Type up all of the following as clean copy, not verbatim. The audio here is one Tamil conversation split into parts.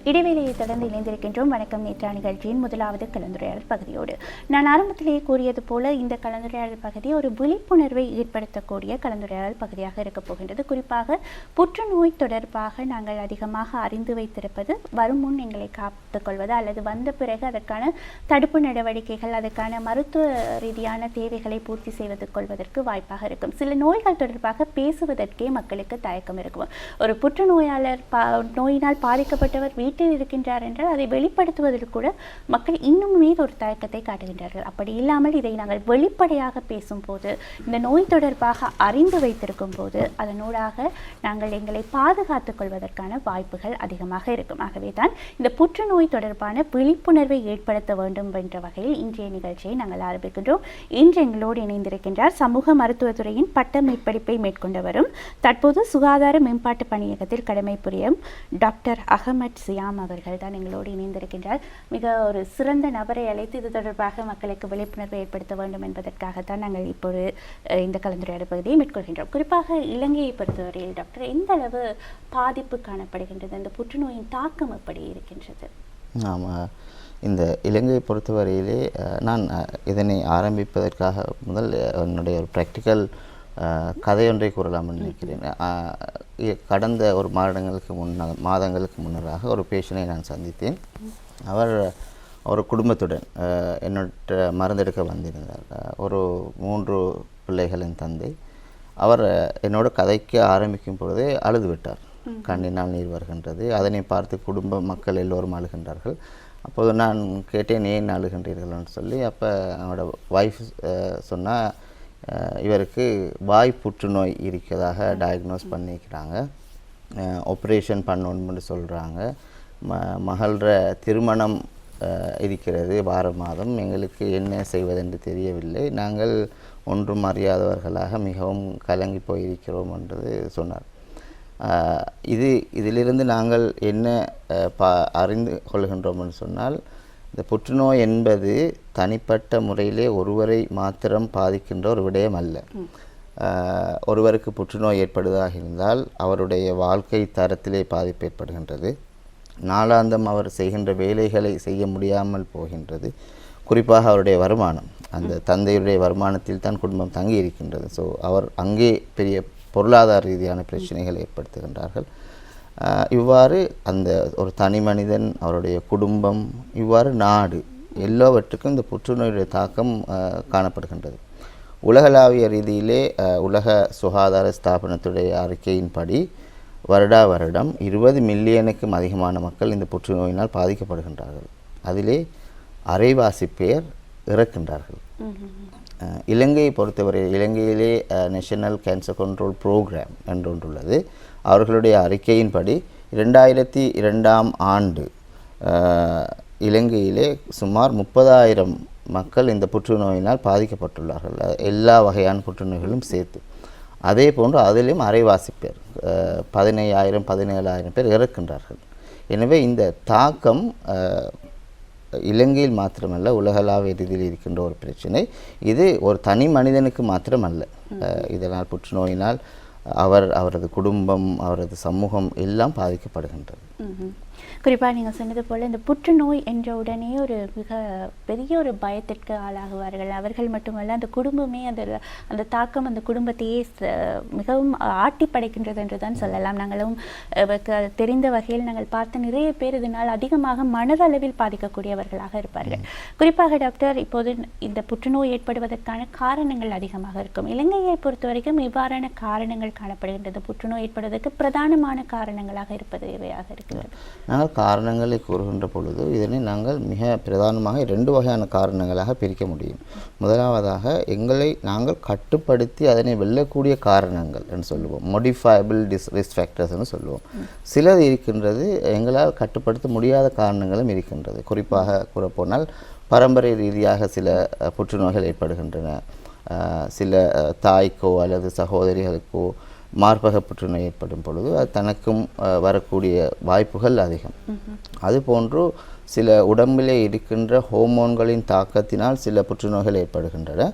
இடைவேளையை தொடர்ந்து இணைந்திருக்கின்றோம். வணக்கம் நேற்றா நிகழ்ச்சியின் முதலாவது கலந்துரையாடல் பகுதியோடு நான் ஆரம்பத்திலேயே கூறியது போல இந்த கலந்துரையாடல் பகுதி ஒரு விழிப்புணர்வை ஏற்படுத்தக்கூடிய கலந்துரையாடல் பகுதியாக இருக்கப் போகின்றது. குறிப்பாக புற்றுநோய் தொடர்பாக நாங்கள் அதிகமாக அறிந்து வைத்திருப்பது வரும் முன் எங்களை காத்துக்கொள்வது அல்லது வந்த பிறகு அதற்கான தடுப்பு நடவடிக்கைகள் அதற்கான மருத்துவ ரீதியான தேவைகளை பூர்த்தி செய்வது கொள்வதற்கு வாய்ப்பாக இருக்கும். சில நோய்கள் தொடர்பாக பேசுவதற்கே மக்களுக்கு தயக்கம் இருக்கும். ஒரு புற்றுநோயாளர் நோயினால் பாதிக்கப்பட்டவர் வீட்டில் இருக்கின்றார் என்றால் அதை வெளிப்படுத்துவதற்கு கூட மக்கள் இன்னும் மீது ஒரு தயக்கத்தை காட்டுகின்றார்கள். அப்படி இல்லாமல் இதை நாங்கள் வெளிப்படையாக பேசும்போது, இந்த நோய் தொடர்பாக அறிந்து வைத்திருக்கும் போது அதனூடாக நாங்கள் எங்களை பாதுகாத்துக் கொள்வதற்கான வாய்ப்புகள் அதிகமாக இருக்கும். ஆகவே தான் இந்த புற்றுநோய் தொடர்பான விழிப்புணர்வை ஏற்படுத்த வேண்டும் என்ற வகையில் இன்றைய நிகழ்ச்சியை நாங்கள் ஆரம்பிக்கின்றோம். இன்று எங்களோடு இணைந்திருக்கின்றார் சமூக மருத்துவத்துறையின் பட்ட மேற்படிப்பை மேற்கொண்டவரும் தற்போது சுகாதார மேம்பாட்டு பணியகத்தில் கடமை புரியும் டாக்டர் அகமட் சியாம் அவர்கள் தான் எங்களோடு இணைந்திருக்கின்றார். மிக ஒரு சிறந்த நபரை அழைத்து இது தொடர்பாக மக்களுக்கு விழிப்புணர்வை ஏற்படுத்த வேண்டும் என்பதற்காகத்தான் நாங்கள் இப்போது இந்த கலந்துரையாடல் பகுதியை மேற்கொள்கின்றோம். குறிப்பாக இலங்கையை பொறுத்தவரையில் டாக்டர் எந்த அளவு பாதிப்பு காணப்படுகின்றது, இந்த புற்றுநோயின் தாக்கம் எப்படி இருக்கின்றது? ஆமாம், இந்த இலங்கையை பொறுத்தவரையிலே நான் இதனை ஆரம்பிப்பதற்காக முதல் என்னுடைய ஒரு ப்ராக்டிக்கல் கதையொன்றை கூறலாம் நினைக்கிறேன். கடந்த ஒரு மாதங்களுக்கு முன்னராக ஒரு பேஷனை நான் சந்தித்தேன். அவர் ஒரு குடும்பத்துடன் என்னோட மருந்தெடுக்க வந்திருந்தார். ஒரு 3 பிள்ளைகளின் தந்தை. அவர் என்னோட கதைக்க ஆரம்பிக்கும் பொழுதே அழுது விட்டார். கண்ணினால் நீர் வருகின்றது. அதனை பார்த்து குடும்ப மக்கள் எல்லோரும் அழுகின்றார்கள். அப்போது நான் கேட்டேன், ஏன் அழுகின்றீர்கள்னு சொல்லி. அப்போ அவனோட ஒய்ஃப் சொன்னால், இவருக்கு வாய் புற்றுநோய் இருக்கிறதாக டயக்னோஸ் பண்ணிக்கிறாங்க, ஆப்ரேஷன் பண்ணணும்னு சொல்கிறாங்க, மகள திருமணம் இருக்கிறது வார மாதம், எங்களுக்கு என்ன செய்வதென்று தெரியவில்லை, நாங்கள் ஒன்றும் அறியாதவர்களாக மிகவும் கலங்கி போயிருக்கிறோம் என்று சொன்னார். இதிலிருந்து நாங்கள் என்ன அறிந்து கொள்கின்றோம்னு சொன்னால், இந்த புற்றுநோய் என்பது தனிப்பட்ட முறையிலே ஒருவரை மாத்திரம் பாதிக்கின்ற ஒரு விடயம் அல்ல. ஒருவருக்கு புற்றுநோய் ஏற்படுவதாக இருந்தால் அவருடைய வாழ்க்கை தரத்திலே பாதிப்பு ஏற்படுகின்றது. நாளாந்தம் அவர் செய்கின்ற வேலைகளை செய்ய முடியாமல் போகின்றது. குறிப்பாக அவருடைய வருமானம், அந்த தந்தையுடைய வருமானத்தில் தான் குடும்பம் தங்கி இருக்கின்றது. ஸோ அவர் அங்கே பெரிய பொருளாதார ரீதியான பிரச்சனைகளை ஏற்படுத்துகின்றார்கள். இவ்வாறு அந்த ஒரு தனி மனிதன், அவருடைய குடும்பம், இவ்வாறு நாடு எல்லாவற்றுக்கும் இந்த புற்றுநோயுடைய தாக்கம் காணப்படுகின்றது. உலகளாவிய ரீதியிலே உலக சுகாதார ஸ்தாபனத்துடைய அறிக்கையின்படி வருடம் 20 மில்லியனுக்கும் அதிகமான மக்கள் இந்த புற்றுநோயினால் பாதிக்கப்படுகின்றார்கள். அதிலே அரைவாசி பேர் இறக்கின்றார்கள். இலங்கையை பொறுத்தவரை இலங்கையிலே நேஷனல் கேன்சர் கண்ட்ரோல் ப்ரோக்ராம் என்று ஒன்றுள்ளது. அவர்களுடைய அறிக்கையின்படி 2002ஆம் ஆண்டு இலங்கையிலே சுமார் 30,000 மக்கள் இந்த புற்றுநோயினால் பாதிக்கப்பட்டுள்ளார்கள், எல்லா வகையான புற்றுநோய்களும் சேர்த்து. அதே போன்று அதிலும் அரைவாசி பேர் 15,000 17,000 பேர் இறக்கின்றார்கள். எனவே இந்த தாக்கம் இலங்கையில் மாத்திரமல்ல, உலகளாவிய ரீதியில் இருக்கின்ற ஒரு பிரச்சனை. இது ஒரு தனி மனிதனுக்கு மாத்திரமல்ல. இதனால் புற்றுநோயினால் அவரது குடும்பம், அவரது சமூகம் எல்லாம் பாதிக்கப்படுகின்றது. குறிப்பாக நீங்கள் சொன்னது போல் இந்த புற்றுநோய் என்ற உடனே ஒரு மிக பெரிய ஒரு பயத்திற்கு ஆளாகுவார்கள். அவர்கள் மட்டுமல்ல, அந்த குடும்பமே அந்த தாக்கம் அந்த குடும்பத்தையே மிகவும் ஆட்டி படைக்கின்றது என்று தான் சொல்லலாம். நாங்களும் தெரிந்த வகையில் நாங்கள் பார்த்த நிறைய பேர் இதனால் அதிகமாக மனதளவில் பாதிக்கக்கூடியவர்களாக இருப்பார்கள். குறிப்பாக டாக்டர், இப்போது இந்த புற்றுநோய் ஏற்படுவதற்கான காரணங்கள் அதிகமாக இருக்கும். இலங்கையை பொறுத்த வரைக்கும் இவ்வாறான காரணங்கள் காணப்படுகின்றது. புற்றுநோய் ஏற்படுவதற்கு பிரதானமான காரணங்களாக இருப்பது இவையாக இருக்கிறது. நாங்கள் காரணங்களை கூறுகின்ற பொழுது இதனை நாங்கள் மிக பிரதானமாக 2 வகையான காரணங்களாக பிரிக்க முடியும். முதலாவதாக எங்களை நாங்கள் கட்டுப்படுத்தி அதனை வெல்லக்கூடிய காரணங்கள் என்று சொல்லுவோம், மோடிஃபயபிள் ரிஸ்க் ஃபேக்டர்ஸ்னு சொல்லுவோம். சிலது இருக்கின்றது எங்களால் கட்டுப்படுத்த முடியாத காரணங்களும் இருக்கின்றது. குறிப்பாக கூறப்போனால் பரம்பரை ரீதியாக சில புற்றுநோய்கள் ஏற்படுகின்றன. சில தாய்க்கோ அல்லது சகோதரிகளுக்கோ மார்பக புற்றுநோய் ஏற்படும் பொழுது அது தனக்கும் வரக்கூடிய வாய்ப்புகள் அதிகம். அதுபோன்று சில உடம்பிலே இருக்கின்ற ஹோமோன்களின் தாக்கத்தினால் சில புற்றுநோய்கள் ஏற்படுகின்றன.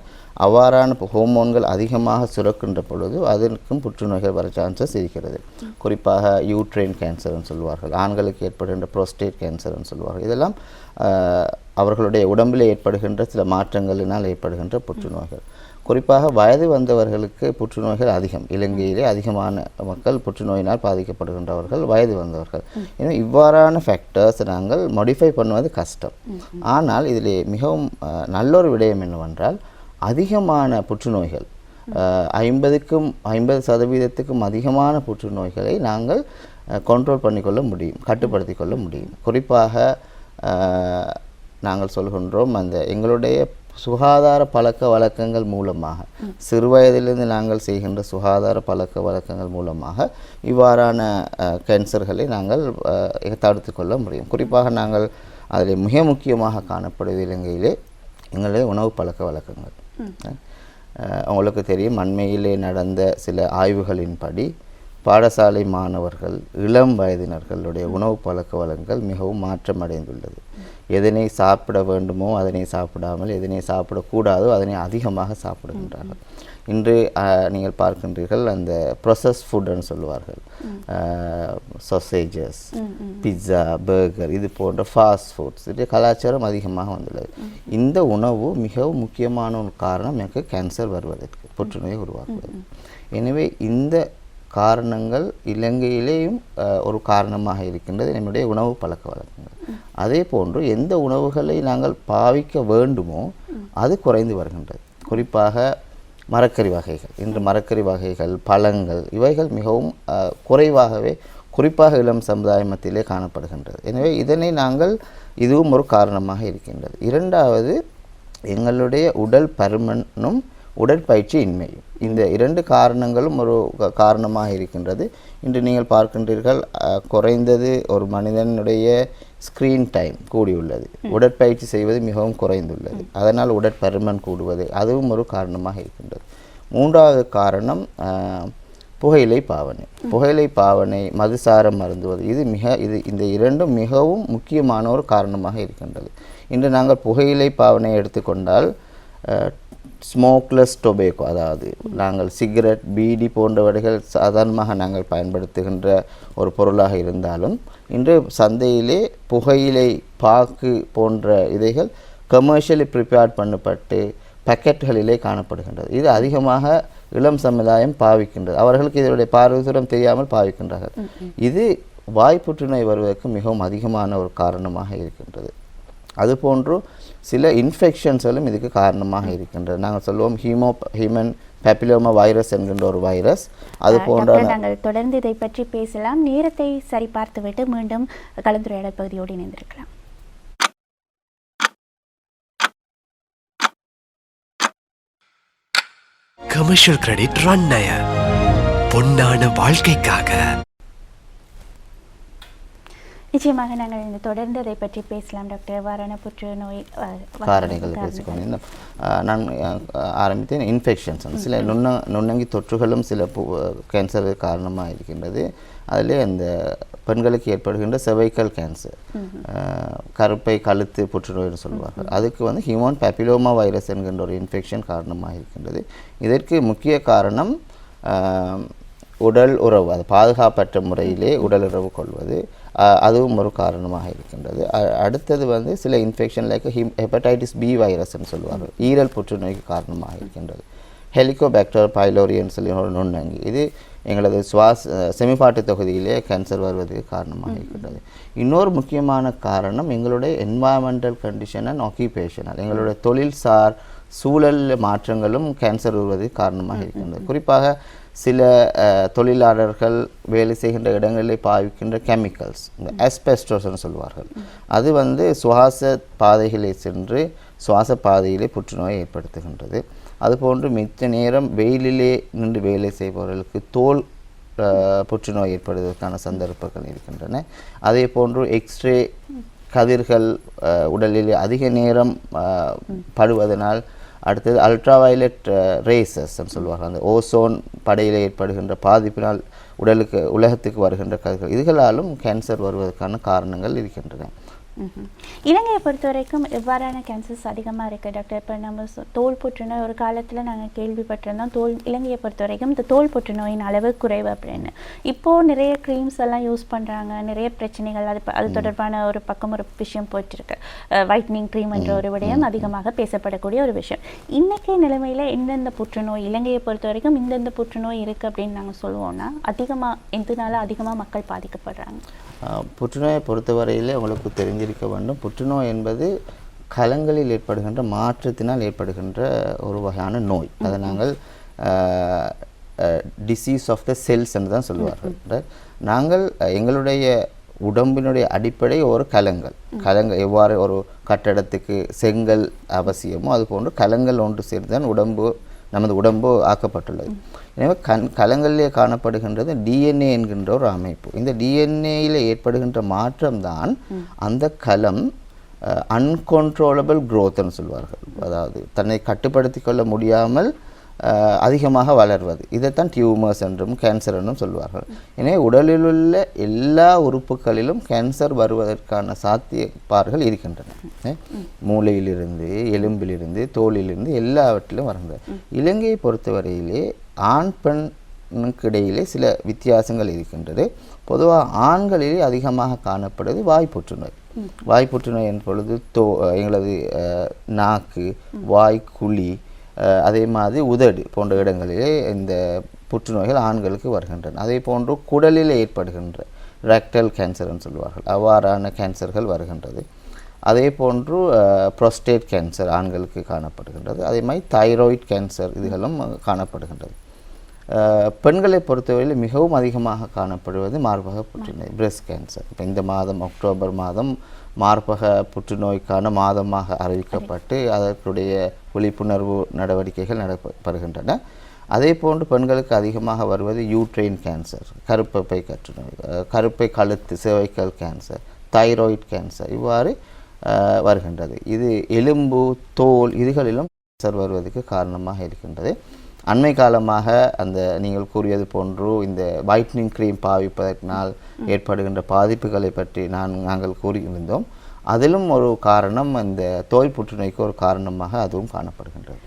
அவ்வாறான ஹோமோன்கள் அதிகமாக சுரக்கின்ற பொழுது அதற்கும் புற்றுநோய்கள் வர சான்சஸ் இருக்கிறது. குறிப்பாக யூட்ரைன் கேன்சர்னு சொல்வார்கள், ஆண்களுக்கு ஏற்படுகின்ற புரோஸ்டேட் கேன்சர்னு சொல்வார்கள். இதெல்லாம் அவர்களுடைய உடம்பில் ஏற்படுகின்ற சில மாற்றங்களினால் ஏற்படுகின்ற புற்றுநோய்கள். குறிப்பாக வயது வந்தவர்களுக்கு புற்றுநோய்கள் அதிகம். இலங்கையிலே அதிகமான மக்கள் புற்றுநோயினால் பாதிக்கப்படுகின்றவர்கள் வயது வந்தவர்கள். ஏன்னா இவ்வாறான ஃபேக்டர்ஸ் நாங்கள் மாடிஃபை பண்ணுவது கஷ்டம். ஆனால் இதில் மிகவும் நல்லொரு விடயம் என்னவென்றால் அதிகமான புற்றுநோய்கள் 50% அதிகமான புற்றுநோய்களை நாங்கள் கண்ட்ரோல் பண்ணிக்கொள்ள முடியும், கட்டுப்படுத்தி கொள்ள முடியும். குறிப்பாக நாங்கள் சொல்கின்றோம் அந்த எங்களுடைய சுகாதார பழக்க வழக்கங்கள் மூலமாக, சிறுவயதிலிருந்து நாங்கள் செய்கின்ற சுகாதார பழக்க வழக்கங்கள் மூலமாக இவ்வாறான கேன்சர்களை நாங்கள் தடுத்து கொள்ள முடியும். குறிப்பாக நாங்கள் அதில் மிக முக்கியமாக காணப்படுவது இலங்கையிலே எங்களுடைய உணவு பழக்க வழக்கங்கள். உங்களுக்கு தெரியும், அண்மையிலே நடந்த சில ஆய்வுகளின்படி பாடசாலை மாணவர்கள், இளம் வயதினர்களுடைய உணவு பழக்க வழக்கங்கள் மிகவும் மாற்றமடைந்துள்ளது. எதனை சாப்பிட வேண்டுமோ அதனை சாப்பிடாமல், எதனை சாப்பிடக்கூடாதோ அதனை அதிகமாக சாப்பிடுகின்றார்கள். இன்று நீங்கள் பார்க்கின்றீர்கள் அந்த ப்ரொசஸ் ஃபுட்டுன்னு சொல்லுவார்கள், சாசேஜஸ், பிட்ஸா, பர்கர், இது போன்ற ஃபாஸ்ட் ஃபுட்ஸ், இது கலாச்சாரம் அதிகமாக வந்துள்ளது. இந்த உணவு மிகவும் முக்கியமான ஒரு காரணம் எனக்கு கேன்சர் வருவதற்கு, புற்றுநோயை உருவாக்குவது. எனவே இந்த காரணங்கள் இலங்கையிலேயும் ஒரு காரணமாக இருக்கின்றது நம்முடைய உணவு பழக்க வழக்கங்கள். அதே போன்று எந்த உணவுகளை நாங்கள் பாவிக்க வேண்டுமோ அது குறைந்து வருகின்றது. குறிப்பாக மரக்கறி வகைகள், இன்று மரக்கறி வகைகள், பழங்கள், இவைகள் மிகவும் குறைவாகவே குறிப்பாக இளம் சமுதாய மத்தியிலே காணப்படுகின்றது. எனவே இதனை நாங்கள், இதுவும் ஒரு காரணமாக இருக்கின்றது. இரண்டாவது, எங்களுடைய உடல் பருமனும் உடற்பயிற்சி இன்மையும், இந்த இரண்டு காரணங்களும் ஒரு காரணமாக இருக்கின்றது. இன்று நீங்கள் பார்க்கின்றீர்கள், குறைந்தது ஒரு மனிதனுடைய ஸ்க்ரீன் டைம் கூடியுள்ளது, உடற்பயிற்சி செய்வது மிகவும் குறைந்துள்ளது. அதனால் உடற்பருமன் கூடுவது அதுவும் ஒரு காரணமாக இருக்கின்றது. மூன்றாவது காரணம் புகையிலை பாவனை. புகையிலை பாவனை, மதுசாரம் அருந்துவது, இந்த இரண்டும் மிகவும் முக்கியமான ஒரு காரணமாக இருக்கின்றது. இன்று நாங்கள் புகையிலை பாவனை எடுத்துக்கொண்டால் ஸ்மோக்லெஸ் டொபேக்கோ, அதாவது நாங்கள் சிகரெட், பீடி போன்றவர்கள் சாதாரணமாக நாங்கள் பயன்படுத்துகின்ற ஒரு பொருளாக இருந்தாலும் இன்று சந்தையிலே புகையிலை பாக்கு போன்ற இதைகள் கமர்ஷியலி ப்ரிப்பேர்ட் பண்ணப்பட்டு பேக்கெட்டுகளிலே காணப்படுகின்றது. இது அதிகமாக இளம் சமுதாயம் பாவிக்கின்றது. அவர்களுக்கு இதனுடைய பார்வைதூரம் தெரியாமல் பாவிக்கின்றார்கள். இது வாய் புற்றுநோய் வருவதற்கு மிகவும் அதிகமான ஒரு காரணமாக இருக்கின்றது. அதுபோன்று சில இன்ஃபெக்ஷன்ஸ்களும் இதுக்கு காரணமாக இருக்கின்றது. நாங்கள் சொல்லுவோம் ஹியூமன் பேப்பிலோமா வைரஸ் என்கின்ற ஒரு வைரஸ். அது போன்ற நாங்கள் தொடர்ந்து இதை பற்றி பேசலாம். நேரத்தை சரி பார்த்துவிட்டு மீண்டும் கலந்துரையாடல் பகுதியோடு இணைந்திருக்கலாம். கமர்ஷியல் கிரெடிட் ரன்னய பொன்னான வாழ்க்கைக்காக. நிச்சயமாக நாங்கள் இந்த தொடர்ந்து அதை பற்றி பேசலாம் டாக்டர். வாரான புற்றுநோய் காரணிகள் பேசிக்கொண்டு நான் ஆரம்பித்தேன். இன்ஃபெக்ஷன்ஸ், சில நுண்ணங்கி தொற்றுகளும் சில கேன்சர் காரணமாக இருக்கின்றது. அதிலே அந்த பெண்களுக்கு ஏற்படுகின்ற செர்வைக்கல் கேன்சர், கருப்பை கழுத்து புற்றுநோய்னு சொல்வார்கள், அதுக்கு ஹியூமன் பேப்பிலோமா வைரஸ் என்கின்ற ஒரு இன்ஃபெக்ஷன் காரணமாக இருக்கின்றது. இதற்கு முக்கிய காரணம் உடல் உறவு, அது பாதுகாப்பற்ற முறையிலே உடல் உறவு கொள்வது, அதுவும் ஒரு காரணமாக இருக்கின்றது. அடுத்தது சில இன்ஃபெக்ஷன் லைக் ஹெப்படைட்டிஸ் பி வைரஸ்ன்னு சொல்லுவார்கள், ஈரல் புற்றுநோய்க்கு காரணமாக இருக்கின்றது. ஹெலிகோபாக்டர் பைலோரின்னு சொல்லி ஒரு நுண்ணங்கி, இது எங்களது செமிபாட்டு தொகுதியிலே கேன்சர் வருவதற்கு காரணமாக இருக்கின்றது. இன்னொரு முக்கியமான காரணம் எங்களுடைய என்வாயன்மெண்டல் கண்டிஷன் அண்ட் ஆக்கியூபேஷனல், எங்களுடைய தொழில்சார் சூழல் மாற்றங்களும் கேன்சர் வருவதற்கு காரணமாக இருக்கின்றது. குறிப்பாக சில தொழிலாளர்கள் வேலை செய்கின்ற இடங்களில் பாவிக்கின்ற கெமிக்கல்ஸ், இந்த ஆஸ்பெஸ்டோஸ்ன்னு சொல்வார்கள், அது சுவாச பாதைகளை சென்று சுவாச பாதையிலே புற்றுநோயை ஏற்படுத்துகின்றது. அதுபோன்று மிச்ச நேரம் வெயிலிலே நின்று வேலை செய்பவர்களுக்கு தோல் புற்றுநோய் ஏற்படுவதற்கான சந்தர்ப்பங்கள் இருக்கின்றன. அதே போன்று எக்ஸ்ரே கதிர்கள் உடலிலே அதிக நேரம் படுவதனால், அடுத்தது அல்ட்ராவயலட் ரேசஸ்ன்னு சொல்லுவாங்க, அந்த ஓசோன் படையில் ஏற்படுகின்ற பாதிப்பினால் உலகத்துக்கு வருகின்ற கதிர்கள், இதுகளாலும் கேன்சர் வருவதற்கான காரணங்கள் இருக்கின்றன. இலங்கையை பொறுத்த வரைக்கும் எவ்வாறான கேன்சர்ஸ் அதிகமாக இருக்குது டாக்டர்? இப்போ நம்ம தோல் புற்றுநோய் ஒரு காலத்தில் நாங்கள் கேள்விப்பட்டிருந்தோம், இலங்கையை பொறுத்த வரைக்கும் இந்த தோல் புற்றுநோயின் அளவு குறைவு அப்படின்னு. இப்போது நிறைய க்ரீம்ஸ் எல்லாம் யூஸ் பண்ணுறாங்க, நிறைய பிரச்சனைகள், அது தொடர்பான ஒரு பக்கம் ஒரு விஷயம் போயிட்டுருக்கு. வைட்னிங் க்ரீம் என்ற ஒரு விடயம் அதிகமாக பேசப்படக்கூடிய ஒரு விஷயம். இன்றைக்கி நிலைமையில் எந்தெந்த புற்றுநோய், இலங்கையை பொறுத்த வரைக்கும் இந்தந்த புற்றுநோய் இருக்குது அப்படின்னு நாங்கள் சொல்லுவோம்னா அதிகமாக எந்தனால அதிகமாக மக்கள் பாதிக்கப்படுறாங்க? புற்றுநோயை பொறுத்தவரையிலே உங்களுக்கு தெரிஞ்சிருக்க வேண்டும், புற்றுநோய் என்பது கலங்களில் ஏற்படுகின்ற மாற்றத்தினால் ஏற்படுகின்ற ஒரு வகையான நோய். அதை நாங்கள் டிசீஸ் ஆஃப் த செல்ஸ் என்று தான் சொல்லுவார்கள். நாங்கள் எங்களுடைய உடம்பினுடைய அடிப்படை ஒரு கலங்கள் எவ்வாறு ஒரு கட்டடத்துக்கு செங்கல் அவசியமோ அதுபோன்று கலங்கள் ஒன்று சேர்ந்து தான் நமது உடம்பு ஆக்கப்பட்டுள்ளது. எனவே கலங்களிலே காணப்படுகின்றது டிஎன்ஏ என்கின்ற ஒரு அமைப்பு. இந்த டிஎன்ஏயில் ஏற்படுகின்ற மாற்றம்தான் அந்த கலம் அன்கண்ட்ரோலபிள் க்ரோத்ன்னு சொல்வார்கள். அதாவது தன்னை கட்டுப்படுத்தி கொள்ள முடியாமல் அதிகமாக வளர்வது. இதைத்தான் டியூமர்ஸ் என்றும் கேன்சர் என்றும் சொல்வார்கள். எனவே உடலில் உள்ள எல்லா உறுப்புகளிலும் கேன்சர் வருவதற்கான சாத்தியப்பாடுகள் இருக்கின்றன. மூளையிலிருந்து, எலும்பிலிருந்து, தோலிலிருந்து எல்லாவற்றிலும் வருகின்றன. இலங்கையை பொறுத்தவரையிலே ஆண் பெண்ணுக்கு இடையிலே சில வித்தியாசங்கள் இருக்கின்றது. பொதுவாக ஆண்களிலே அதிகமாக காணப்படுவது வாய் புற்றுநோய். வாய் புற்றுநோய் என்ற பொழுது எங்களது நாக்கு, வாய்க்குழி, அதே மாதிரி உதடு போன்ற இடங்களிலே இந்த புற்றுநோய்கள் ஆண்களுக்கு வருகின்றன. அதே போன்று குடலில் ஏற்படுகின்ற ரெக்டல் கேன்சர்னு சொல்வார்கள், அவ்வாறான கேன்சர்கள் வருகின்றது. அதே போன்று ப்ரோஸ்டேட் கேன்சர் ஆண்களுக்கு காணப்படுகின்றது. அதே மாதிரி தைராய்டு கேன்சர் இதுகளும் காணப்படுகின்றது. பெண்களை பொறுத்தவரையில் மிகவும் அதிகமாக காணப்படுவது மார்பக புற்றுநோய், பிரஸ்ட் கேன்சர். இப்போ இந்த மாதம் அக்டோபர் மாதம் மார்பக புற்றுநோய்க்கான மாதமாக அறிவிக்கப்பட்டு அதற்குடைய விழிப்புணர்வு நடவடிக்கைகள் நடைபெறுகின்றன. அதே போன்று பெண்களுக்கு அதிகமாக வருவது யூட்ரைன் கேன்சர், கருப்பை கற்றுநோய், கருப்பை கழுத்து cervical கேன்சர், தைராய்டு கேன்சர் இவ்வாறு வருகின்றது. இது எலும்பு, தோல் இதுகளிலும் கேன்சர் வருவதற்கு காரணமாக இருக்கின்றது. அண்மை காலமாக அந்த நீங்கள் கூறியது போன்று இந்த வைட்னிங் க்ரீம் பாவிப்பதனால் ஏற்படுகின்ற பாதிப்புகளை பற்றி நாங்கள் கூறியிருந்தோம். அதிலும் ஒரு காரணம் இந்த தோல் புற்றுநோய்க்கு ஒரு காரணமாக அதுவும் காணப்படுகின்றது.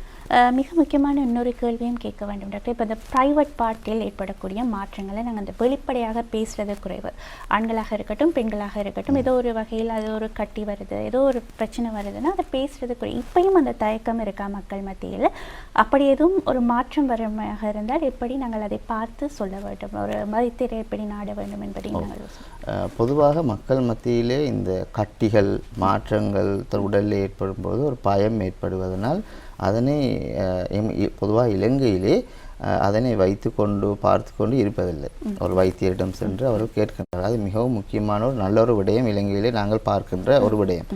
மிக முக்கியமான இன்னொரு கேள்வியும் கேட்க வேண்டும் டாக்டர். இப்போ இந்த ப்ரைவேட் பார்ட்டில் ஏற்படக்கூடிய மாற்றங்களை நாங்கள் அந்த வெளிப்படையாக பேசுகிறது குறைவு. ஆண்களாக இருக்கட்டும், பெண்களாக இருக்கட்டும், ஏதோ ஒரு வகையில் அது ஒரு கட்டி வருது, ஏதோ ஒரு பிரச்சனை வருதுன்னா அதை பேசுகிறது குறைவு. இப்பயும் அந்த தயக்கம் இருக்கா மக்கள் மத்தியில்? அப்படி எதுவும் ஒரு மாற்றம் வரமாக இருந்தால் எப்படி நாங்கள் அதை பார்த்து சொல்ல வேண்டும், ஒரு மதித்திரை எப்படி நாட வேண்டும் என்பதை நாங்கள் பொதுவாக மக்கள் மத்தியிலே இந்த கட்டிகள் மாற்றங்கள் உடலில் ஏற்படும் போது ஒரு பயம் ஏற்படுவதனால் அதனை பொதுவாக இலங்கையிலே அதனை வைத்து கொண்டு பார்த்து கொண்டு இருப்பதில்லை. ஒரு வைத்தியரிடம் சென்று அவர்கள் கேட்கின்றனர். அது மிகவும் முக்கியமான ஒரு நல்ல ஒரு விடயம் இலங்கையிலே நாங்கள் பார்க்கின்ற ஒரு விடயம்.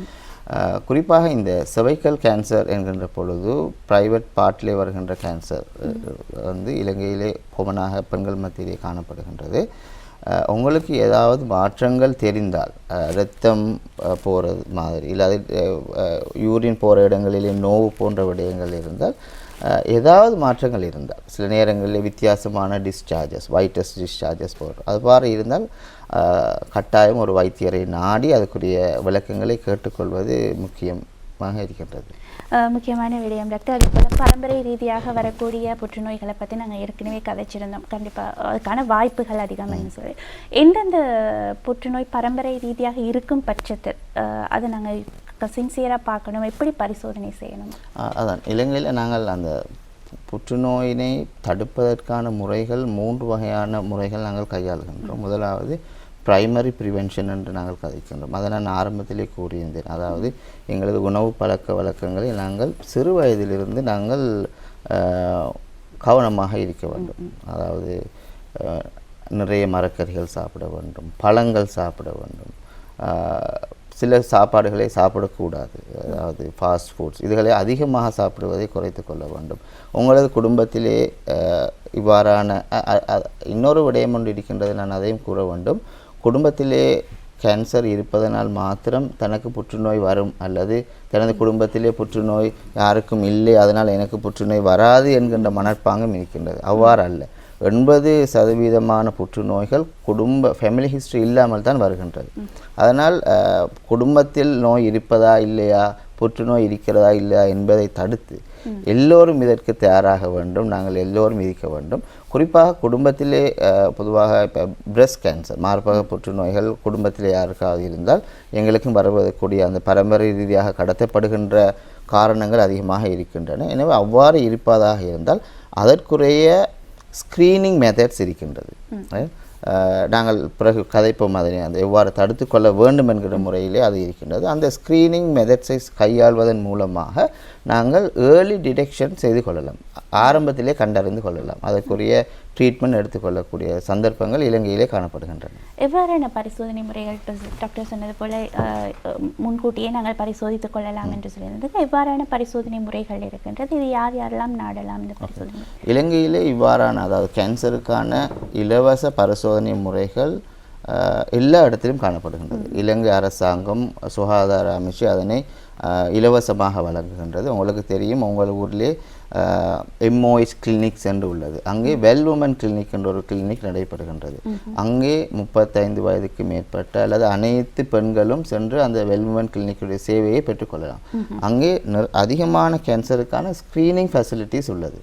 குறிப்பாக இந்த cervical கேன்சர் என்கின்ற பொழுது பிரைவேட் பார்ட்டிலே வருகின்ற கேன்சர் இலங்கையிலே கோமனாக பெண்கள் மத்தியிலே காணப்படுகின்றது. உங்களுக்கு ஏதாவது மாற்றங்கள் தெரிந்தால், இரத்தம் போகிறது மாதிரி இல்லை யூரின் போகிற இடங்களிலே நோவு போன்ற விடயங்கள் இருந்தால், ஏதாவது மாற்றங்கள் இருந்தால், சில நேரங்களில் வித்தியாசமான டிஸ்சார்ஜஸ், வைட்டஸ் டிஸ்சார்ஜஸ் போடுறோம், அதுபாறு இருந்தால் கட்டாயம் ஒரு வைத்தியரை நாடி அதுக்குரிய விளக்கங்களை கேட்டுக்கொள்வது முக்கியமாக இருக்கின்றது. முக்கியமான விடயம் டாக்டர். அதுபோல் பரம்பரை ரீதியாக வரக்கூடிய புற்றுநோய்களை பற்றி நாங்கள் ஏற்கனவே கதைச்சிருந்தோம். கண்டிப்பாக அதுக்கான வாய்ப்புகள் அதிகம்னு சொல்லி எந்தெந்த புற்றுநோய் பரம்பரை ரீதியாக இருக்கும் பட்சத்தில் அதை நாங்கள் சின்சியராக பார்க்கணும், எப்படி பரிசோதனை செய்யணும்? அதான் இலங்கையில் நாங்கள் அந்த புற்றுநோயினை தடுப்பதற்கான முறைகள் 3 வகையான முறைகள் நாங்கள் கையாளுகின்றோம். முதலாவது பிரைமரி ப்ரிவென்ஷன் என்று நாங்கள் கதைக்கின்றோம். அதை நான் ஆரம்பத்திலே கூறியிருந்தேன். அதாவது எங்களது உணவு பழக்க வழக்கங்களை நாங்கள் சிறு வயதிலிருந்து நாங்கள் கவனமாக இருக்க வேண்டும். அதாவது நிறைய மரக்கறிகள் சாப்பிட வேண்டும், பழங்கள் சாப்பிட வேண்டும், சில சாப்பாடுகளை சாப்பிடக்கூடாது, அதாவது ஃபாஸ்ட் ஃபுட்ஸ் இதுகளை அதிகமாக சாப்பிடுவதை குறைத்து கொள்ள வேண்டும். உங்களது குடும்பத்திலே இவ்வாறான இன்னொரு விடயம் ஒன்று இருக்கின்றது, நான் அதையும் கூற வேண்டும். குடும்பத்திலே கேன்சர் இருப்பதனால் மாத்திரம் தனக்கு புற்றுநோய் வரும் அல்லது தனது குடும்பத்திலே புற்றுநோய் யாருக்கும் இல்லை அதனால் எனக்கு புற்றுநோய் வராது என்கின்ற மனப்பாங்கும் இருக்கின்றது. அவ்வாறு அல்ல. 80% புற்றுநோய்கள் ஃபேமிலி ஹிஸ்ட்ரி இல்லாமல் தான் வருகின்றது. அதனால் குடும்பத்தில் நோய் இருப்பதா இல்லையா, புற்றுநோய் இருக்கிறதா இல்லையா என்பதை தடுத்து எல்லோரும் இதற்கு தயாராக வேண்டும். நாங்கள் எல்லோரும் இருக்க வேண்டும். குறிப்பாக குடும்பத்திலே பொதுவாக இப்போ பிரஸ்ட் கேன்சர், மார்பக புற்றுநோய்கள் குடும்பத்திலே யாருக்காவது இருந்தால் எங்களுக்கும் வரக்கூடிய அந்த பரம்பரை ரீதியாக கடத்தப்படுகின்ற காரணங்கள் அதிகமாக இருக்கின்றன. எனவே அவ்வாறு இருப்பதாக இருந்தால் அதற்குரிய ஸ்க்ரீனிங் மெத்தட்ஸ் இருக்கின்றது. நாங்கள் பிறகு கதைப்போம் அதனை அந்த எவ்வாறு தடுத்து கொள்ள வேண்டும் என்கிற முறையிலே அது இருக்கின்றது. அந்த ஸ்க்ரீனிங் மெத்தட்ஸை கையாள்வதன் மூலமாக நாங்கள் ஏர்லி டிடெக்ஷன் செய்து கொள்ளலாம், ஆரம்பத்திலே கண்டறிந்து கொள்ளலாம். அதற்குரிய ட்ரீட்மெண்ட் எடுத்துக்கொள்ளக்கூடிய சந்தர்ப்பங்கள் இலங்கையிலே காணப்படுகின்றன. எவ்வாறான பரிசோதனை முறைகள் டாக்டர் சொன்னது போல முன்கூட்டியே நாங்கள் பரிசோதித்துக் கொள்ளலாம் என்று சொல்லியிருந்தது. எவ்வாறான பரிசோதனை முறைகள் இருக்கின்றது? இது யார் யாரெல்லாம் நாடலாம் இந்த பரிசோதனை? இலங்கையிலே இவ்வாறான அதாவது கேன்சருக்கான இலவச பரிசோதனை முறைகள் எல்லா இடத்திலும் காணப்படுகின்றது. இலங்கை அரசாங்கம் சுகாதார அமைச்சு அதனை இலவசமாக வழங்குகின்றது. உங்களுக்கு தெரியும், உங்கள் ஊரிலே எம்ஓஎஸ் கிளினிக்ஸ் என்று உள்ளது. அங்கே வெல் உமன் கிளினிக் என்ற ஒரு கிளினிக் நடைபெறுகின்றது. அங்கே 35 வயதுக்கு மேற்பட்ட அல்லது அனைத்து பெண்களும் சென்று அந்த வெல் உமன் கிளினிக்குடைய சேவையை பெற்றுக்கொள்ளலாம். அங்கே அதிகமான கேன்சருக்கான ஸ்க்ரீனிங் ஃபெசிலிட்டிஸ் உள்ளது.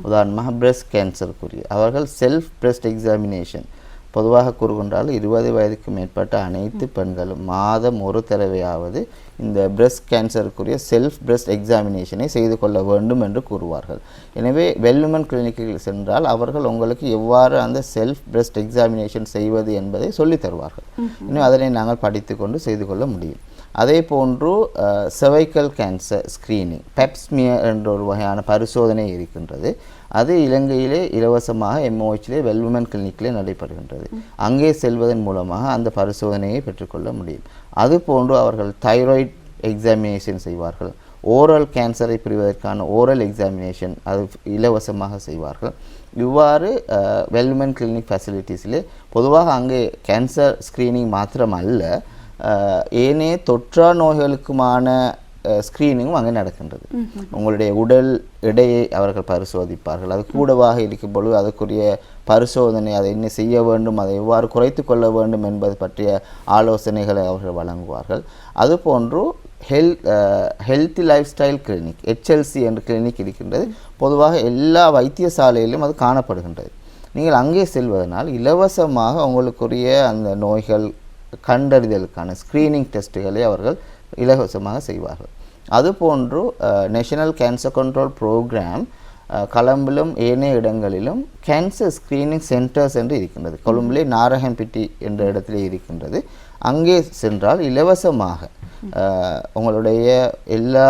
உதாரணமாக பிரஸ்ட் கேன்சருக்குரிய அவர்கள் செல்ஃப் பிரஸ்ட் எக்ஸாமினேஷன் பொதுவாக கூறுகின்றால் 20 வயதுக்கு மேற்பட்ட அனைத்து பெண்களும் மாதம் ஒரு தடவையாவது இந்த பிரஸ்ட் கேன்சருக்குரிய செல்ஃப் பிரஸ்ட் எக்ஸாமினேஷனை செய்து கொள்ள வேண்டும் என்று கூறுவார்கள். எனவே வெல் உமன் கிளினிக்கில் சென்றால் அவர்கள் உங்களுக்கு எவ்வாறு அந்த செல்ஃப் பிரஸ்ட் எக்ஸாமினேஷன் செய்வது என்பதை சொல்லித் தருவார்கள். இன்னும் அதனை நாங்கள் படித்து கொண்டு செய்து கொள்ள முடியும். அதே போன்று செர்வைக்கல் கேன்சர் ஸ்க்ரீனிங் பெப்ஸ்மியர் என்ற ஒரு வகையான பரிசோதனை இருக்கின்றது. அது இலங்கையிலே இலவசமாக எம்ஓஹெச்சிலே வெல் உமன் கிளினிக்கிலே நடைபெறுகின்றது. அங்கே செல்வதன் மூலமாக அந்த பரிசோதனையை பெற்றுக்கொள்ள முடியும். அதுபோன்று அவர்கள் தைராய்டு எக்ஸாமினேஷன் செய்வார்கள். ஓரல் கேன்சரை பிரிவதற்கான ஓரல் எக்ஸாமினேஷன் அது இலவசமாக செய்வார்கள். இவ்வாறு வெல் உமன் கிளினிக் ஃபெசிலிட்டிஸிலே பொதுவாக அங்கே கேன்சர் ஸ்க்ரீனிங் மாத்திரம் அல்ல, ஏனைய தொற்றா நோய்களுக்குமான ஸ்க்ரீனிங்கும் அங்கே நடக்கின்றது. உங்களுடைய உடல் எடையை அவர்கள் பரிசோதிப்பார்கள். அது கூடவாக இருக்கும் பொழுது அதற்குரிய பரிசோதனை, அதை என்ன செய்ய வேண்டும், அதை எவ்வாறு குறைத்து கொள்ள வேண்டும் என்பது பற்றிய ஆலோசனைகளை அவர்கள் வழங்குவார்கள். அதுபோன்று healthy life style clinic HLC என்ற கிளினிக் இருக்கின்றது. பொதுவாக எல்லா வைத்தியசாலையிலும் அது காணப்படுகின்றது. நீங்கள் அங்கே செல்வதனால் இலவசமாக உங்களுக்குரிய அந்த நோய்கள் கண்டறிதலுக்கான ஸ்க்ரீனிங் டெஸ்ட்டுகளை அவர்கள் இலவசமாக செய்வார்கள். அதுபோன்று நேஷனல் கேன்சர் கண்ட்ரோல் ப்ரோக்ராம் கொழும்பிலும் ஏனைய இடங்களிலும் கேன்சர் ஸ்க்ரீனிங் சென்டர்ஸ் என்று இருக்கின்றது. கொழும்பிலே நாரகம்பிட்டி என்ற இடத்திலே இருக்கின்றது. அங்கே சென்றால் இலவசமாக உங்களுடைய எல்லா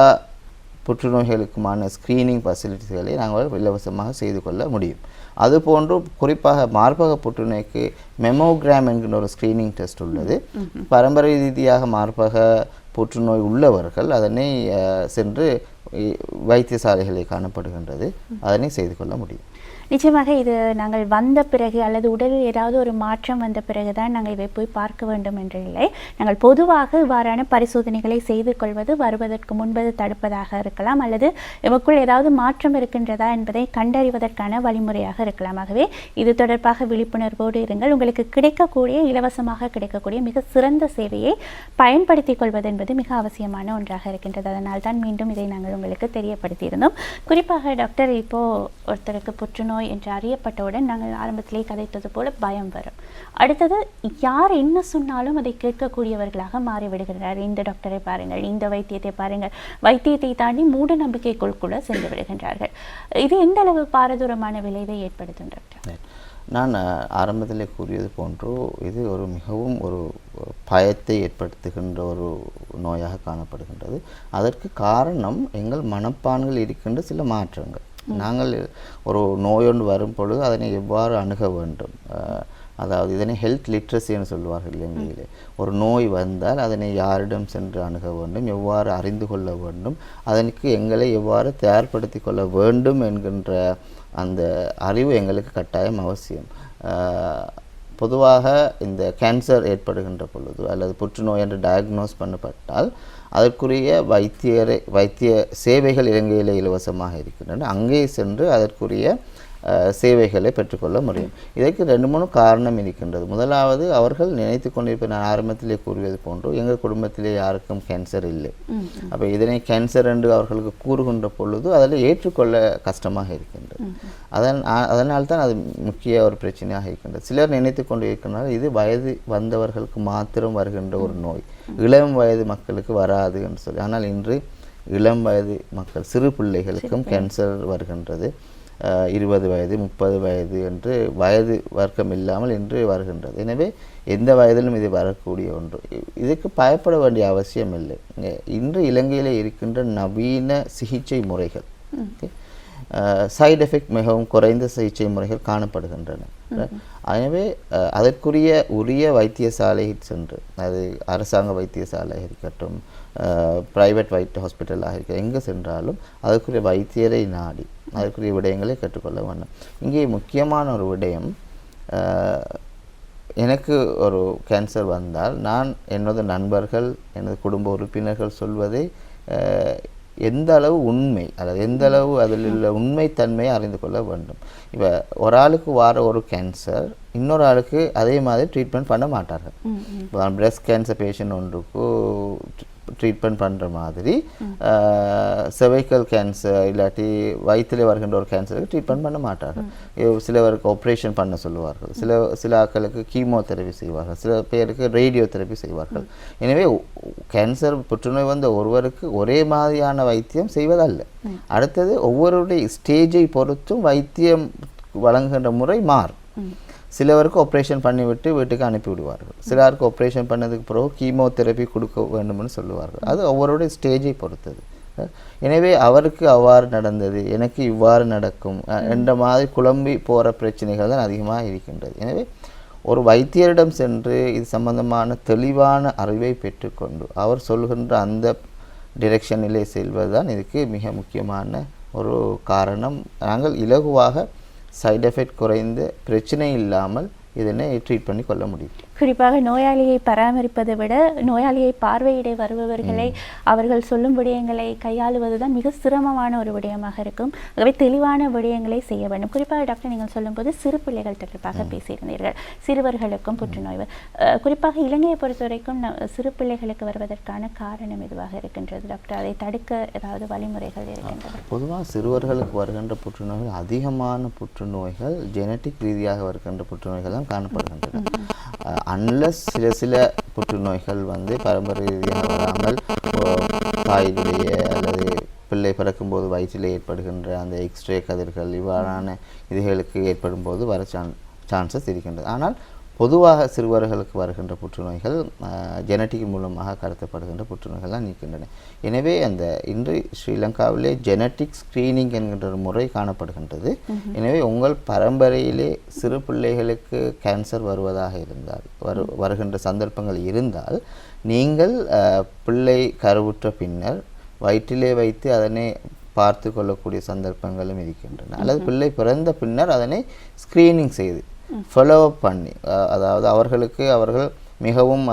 புற்றுநோய்களுக்குமான ஸ்க்ரீனிங் ஃபெசிலிட்டிஸ்களை நாங்கள் இலவசமாக செய்து கொள்ள முடியும். அதுபோன்று குறிப்பாக மார்பக புற்றுநோய்க்கு மெமோகிராம் என்கிற ஒரு ஸ்க்ரீனிங் டெஸ்ட் உள்ளது. பரம்பரை ரீதியாக மார்பக புற்றுநோய் உள்ளவர்கள் அதனை சென்று வைத்தியசாலைகளை காணப்படுகின்றது, அதனை செய்து கொள்ள முடியும். நிச்சயமாக இது நாங்கள் வந்த பிறகு அல்லது உடலில் ஏதாவது ஒரு மாற்றம் வந்த பிறகு தான் நாங்கள் இதை போய் பார்க்க வேண்டும் என்று இல்லை. நாங்கள் பொதுவாக இவ்வாறான பரிசோதனைகளை செய்து கொள்வது வருவதற்கு முன்பது தடுப்பதாக இருக்கலாம், அல்லது எமக்குள் ஏதாவது மாற்றம் இருக்கின்றதா என்பதை கண்டறிவதற்கான வழிமுறையாக இருக்கலாம். ஆகவே இது தொடர்பாக விழிப்புணர்வோடு இருங்கள். உங்களுக்கு கிடைக்கக்கூடிய இலவசமாக கிடைக்கக்கூடிய மிக சிறந்த சேவையை பயன்படுத்திக் கொள்வது என்பது மிக அவசியமான ஒன்றாக இருக்கின்றது. அதனால் தான் மீண்டும் இதை நாங்கள் உங்களுக்கு தெரியப்படுத்தியிருந்தோம். குறிப்பாக டாக்டர், இப்போது ஒருத்தருக்கு புற்றுநோய் என்று அறியப்பட்டவுடன் நாங்கள் ஆரம்பத்திலே கதைத்தது போல பயம் வரும். அடுத்தது யார் என்ன சொன்னாலும் அதை கேட்கக்கூடியவர்களாக மாறிவிடுகிறார். இந்த டாக்டரை பாருங்கள், இந்த வைத்தியத்தை பாருங்கள், வைத்தியத்தை தாண்டி மூட நம்பிக்கைக்குள் கூட சென்று விடுகின்றார்கள். இது எந்த அளவு பாரதூரமான விளைவை ஏற்படுத்தும் டாக்டர்? நான் ஆரம்பத்திலே கூறியது போன்று இது ஒரு மிகவும் ஒரு பயத்தை ஏற்படுத்துகின்ற ஒரு நோயாக காணப்படுகின்றது. அதற்கு காரணம் எங்கள் மனப்பான்கள் இருக்கின்ற சில மாற்றங்கள். நாங்கள் ஒரு நோயொன்று வரும் பொழுது அதனை எவ்வாறு அணுக வேண்டும், அதாவது இதனை ஹெல்த் லிட்ரஸின்னு சொல்லுவார்கள் இலங்கையிலே. ஒரு நோய் வந்தால் அதனை யாரிடம் சென்று அணுக வேண்டும், எவ்வாறு அறிந்து கொள்ள வேண்டும், அதற்கு எங்களை எவ்வாறு தயார்படுத்தி கொள்ள வேண்டும் என்கின்ற அந்த அறிவு எங்களுக்கு கட்டாயம் அவசியம். பொதுவாக இந்த கேன்சர் ஏற்படுகின்ற பொழுது அல்லது புற்றுநோய் என்று டயக்னோஸ் பண்ணப்பட்டால் அதற்குரிய வைத்திய சேவைகள் இலங்கையில் இலவசமாக இருக்கின்றன. அங்கே சென்று அதற்குரிய சேவைகளை பெற்றுக்கொள்ள முடியும். இதற்கு 2-3 காரணம் இருக்கின்றது. முதலாவது, அவர்கள் நினைத்து கொண்டிருப்ப நான் ஆரம்பத்திலே கூறுவது போன்று எங்கள் குடும்பத்திலே யாருக்கும் கேன்சர் இல்லை. அப்போ இதனை கேன்சர் என்று அவர்களுக்கு கூறுகின்ற பொழுது அதில் ஏற்றுக்கொள்ள கஷ்டமாக இருக்கின்றது. அதனால்தான் அது முக்கிய ஒரு பிரச்சனையாக இருக்கின்றது. சிலர் நினைத்து கொண்டு இருக்கிறார்கள் இது வயது வந்தவர்களுக்கு மாத்திரம் வருகின்ற ஒரு நோய், இளம் வயது மக்களுக்கு வராது என்று சொல்லி. ஆனால் இன்று இளம் வயது மக்கள், சிறு பிள்ளைகளுக்கும் கேன்சர் வருகின்றது. 20 வயது 30 வயது என்று வயது வர்க்கம் இல்லாமல் இன்று வருகின்றது. எனவே எந்த வயதிலும் இது வரக்கூடிய ஒன்று. இதுக்கு பயப்பட வேண்டிய அவசியம் இல்லை. இன்று இலங்கையில் இருக்கின்ற நவீன சிகிச்சை முறைகள், சைடு எஃபெக்ட் மிகவும் குறைந்த சிகிச்சை முறைகள் காணப்படுகின்றன. எனவே அதற்குரிய உரிய வைத்தியசாலை சென்று, அது அரசாங்க வைத்தியசாலை இருக்கட்டும், பிரைவேட் ஹாஸ்பிட்டலாக இருக்க, எங்கே சென்றாலும் அதற்குரிய வைத்தியரை நாடி அதற்குரிய விடயங்களை கற்றுக்கொள்ள வேண்டும். இங்கே முக்கியமான ஒரு விடயம், எனக்கு ஒரு கேன்சர் வந்தால் நான் எனது நண்பர்கள் எனது குடும்ப உறுப்பினர்கள் சொல்வதை எந்த அளவு உண்மை, அல்லது எந்த அளவு அதில் உள்ள உண்மைத்தன்மையை அறிந்து கொள்ள வேண்டும். இப்போ ஒரு ஆளுக்கு வர ஒரு கேன்சர் இன்னொரு ஆளுக்கு அதே மாதிரி ட்ரீட்மெண்ட் பண்ண மாட்டார்கள். இப்போ பிரெஸ்ட் கேன்சர் பேஷண்ட் ஒன்றுக்கு ட்ரீட்மெண்ட் பண்ணுற மாதிரி செர்வைக்கல் கேன்சர் இல்லாட்டி வயிற்றில் வருகின்ற ஒரு கேன்சருக்கு ட்ரீட்மெண்ட் பண்ண மாட்டார்கள். சிலவருக்கு ஆப்ரேஷன் பண்ண சொல்லுவார்கள், சில ஆட்களுக்கு கீமோதெரபி செய்வார்கள், சில பேருக்கு ரேடியோ தெரப்பி செய்வார்கள். எனவே கேன்சர் புற்றுநோய் வந்த ஒருவருக்கு ஒரே மாதிரியான வைத்தியம் செய்வதல்ல. அடுத்தது ஒவ்வொருடைய ஸ்டேஜை பொறுத்தும் வைத்தியம் வழங்குகின்ற முறை மாறும். சிலவருக்கு ஆப்ரேஷன் பண்ணிவிட்டு வீட்டுக்கு அனுப்பி விடுவார்கள், சிலருக்கு ஆப்ரேஷன் பண்ணதுக்கு பிறகு கீமோதெரப்பி கொடுக்க வேண்டும்னு சொல்லுவார்கள். அது ஒவ்வொருடைய ஸ்டேஜை பொறுத்தது. எனவே அவருக்கு அவ்வாறு நடந்தது, எனக்கு இவ்வாறு நடக்கும் என்ற மாதிரி குழம்பி போகிற பிரச்சனைகள் தான் அதிகமாக இருக்கின்றது. எனவே ஒரு வைத்தியரிடம் சென்று இது சம்பந்தமான தெளிவான அறிவை பெற்றுக்கொண்டு அவர் சொல்கின்ற அந்த டிரெக்ஷனிலே செல்வது தான் இதுக்கு மிக முக்கியமான ஒரு காரணம். நாங்கள் இலகுவாக சைடு எஃபெக்ட் குறைந்து பிரச்சனை இல்லாமல் இதனை ட்ரீட் பண்ணி கொள்ள முடியும். குறிப்பாக நோயாளியை பராமரிப்பதை விட நோயாளியை பார்வையிட வருபவர்களை அவர்கள் சொல்லும் விடயங்களை கையாளுவது தான் மிக சிரமமான ஒரு விடயமாக இருக்கும். ஆகவே தெளிவான விடயங்களை செய்ய வேண்டும். குறிப்பாக டாக்டர், நீங்கள் சொல்லும்போது சிறு பிள்ளைகள் தொடர்பாக பேசியிருந்தீர்கள். சிறுவர்களுக்கும் புற்றுநோய், குறிப்பாக இலங்கையை பொறுத்த வரைக்கும் சிறு பிள்ளைகளுக்கு வருவதற்கான காரணம் எதுவாக இருக்கின்றது டாக்டர்? அதை தடுக்க ஏதாவது வழிமுறைகள் இருக்கின்றன? பொதுவாக சிறுவர்களுக்கு வருகின்ற புற்றுநோய்கள், அதிகமான புற்றுநோய்கள் ஜெனட்டிக் ரீதியாக வருகின்ற புற்றுநோய்கள் தான் காணப்படுகின்றன. அன்லஸ் சில புற்றுநோய்கள் பாரம்பரிய ரீதியாக வராமல் தாயினுடைய அல்லது பிள்ளை பிறக்கும்போது வயிற்றில் ஏற்படுகின்ற அந்த எக்ஸ்ரே கதிர்கள் இவ்வாறான இதுகளுக்கு ஏற்படும் போது வர சான்சஸ் இருக்கின்றது. ஆனால் பொதுவாக சிறுவர்களுக்கு வருகின்ற புற்றுநோய்கள் ஜெனட்டிக் மூலமாக கடத்தப்படுகின்ற புற்றுநோய்கள் தான் இருக்கின்றன. எனவே அந்த இன்று ஸ்ரீலங்காவிலே ஜெனட்டிக் ஸ்க்ரீனிங் என்கின்ற ஒரு முறை காணப்படுகின்றது. எனவே உங்கள் பரம்பரையிலே சிறு பிள்ளைகளுக்கு கேன்சர் வருவதாக இருந்தால், வருகின்ற சந்தர்ப்பங்கள் இருந்தால், நீங்கள் பிள்ளை கருவுற்ற பின்னர் வயிற்றிலே வைத்து அதனை பார்த்து கொள்ளக்கூடிய சந்தர்ப்பங்களும் இருக்கின்றன. அல்லது பிள்ளை பிறந்த பின்னர் அதனை ஸ்க்ரீனிங் செய்து ஃபாலோ அப் பண்ணி, அதாவது அவர்கள் மிகவும்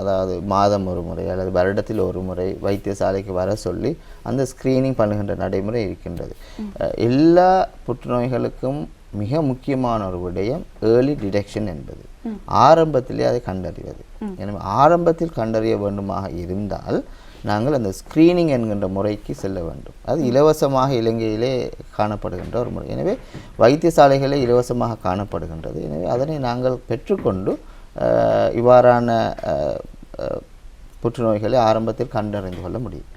அதாவது மாதம் ஒரு முறை அல்லது வருடத்தில் ஒரு முறை வைத்தியசாலைக்கு வர சொல்லி அந்த ஸ்க்ரீனிங் பண்ணுகின்ற நடைமுறை இருக்கின்றது. எல்லா புற்றுநோய்களுக்கும் மிக முக்கியமான ஒரு விடயம் ஏர்லி டிடெக்ஷன் என்பது, ஆரம்பத்திலே அதை கண்டறிவது. எனவே ஆரம்பத்தில் கண்டறிய வேண்டுமாக இருந்தால் நாங்கள் அந்த ஸ்க்ரீனிங் என்கின்ற முறைக்கு செல்ல வேண்டும். அது இலவசமாக இலங்கையிலே காணப்படுகின்ற ஒரு முறை. எனவே வைத்தியசாலைகளே இலவசமாக காணப்படுகின்றது. எனவே அதனை நாங்கள் பெற்றுக்கொண்டு இவ்வாறான புற்றுநோய்களை ஆரம்பத்தில் கண்டறிந்து கொள்ள முடியும்.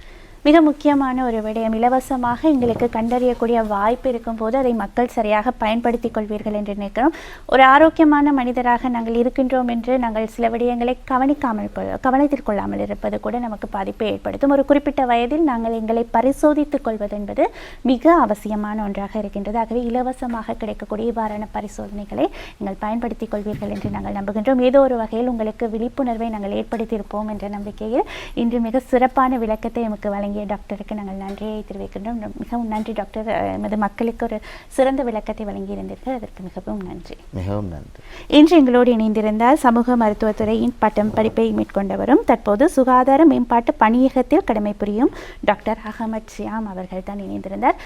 மிக முக்கியமான ஒரு விடயம், இலவசமாக எங்களுக்கு கண்டறியக்கூடிய வாய்ப்பு இருக்கும்போது அதை மக்கள் சரியாக பயன்படுத்தி கொள்வீர்கள் என்று நினைக்கிறோம். ஒரு ஆரோக்கியமான மனிதராக நாங்கள் இருக்கின்றோம் என்று நாங்கள் சில விடயங்களை கவனத்தில் கொள்ளாமல் இருப்பது கூட நமக்கு பாதிப்பை ஏற்படுத்தும். ஒரு குறிப்பிட்ட வயதில் நாங்கள் எங்களை பரிசோதித்துக் கொள்வது என்பது மிக அவசியமான ஒன்றாக இருக்கின்றது. ஆகவே இலவசமாக கிடைக்கக்கூடிய இவ்வாறான பரிசோதனைகளை நீங்கள் பயன்படுத்திக் கொள்வீர்கள் என்று நாங்கள் நம்புகின்றோம். ஏதோ ஒரு வகையில் உங்களுக்கு விழிப்புணர்வை நாங்கள் ஏற்படுத்தியிருப்போம் என்ற நம்பிக்கையில் இன்று மிக சிறப்பான விளக்கத்தை எமக்கு வழங்கி வழங்கிய டாக்டருக்கு நாங்கள் நன்றியை தெரிவிக்கின்றோம். மிகவும் நன்றி டாக்டர். எமது மக்களுக்கு ஒரு சிறந்த விளக்கத்தை வழங்கியிருந்தீர்கள், அதற்கு மிகவும் நன்றி. மிகவும் நன்றி. இன்று எங்களோடு இணைந்திருந்தால் சமூக மருத்துவத்துறையின் பட்டம் படிப்பை மேற்கொண்டவரும் தற்போது சுகாதார மேம்பாட்டு பணியகத்தில் கடமை புரியும் டாக்டர் அகமட் ஷியாம் அவர்கள் தான் இணைந்திருந்தார்.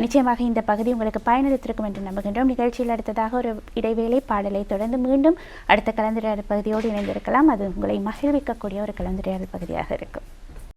நிச்சயமாக இந்த பகுதி உங்களுக்கு பயனளித்திருக்கும் என்று நம்புகின்றோம். நிகழ்ச்சியில் அடுத்ததாக ஒரு இடைவேளை பாடலை தொடர்ந்து மீண்டும் அடுத்த கலந்துரையாடல் பகுதியோடு இணைந்திருக்கலாம். அது உங்களை மகிழ்விக்கக்கூடிய ஒரு கலந்துரையாடல் பகுதியாக இருக்கும்.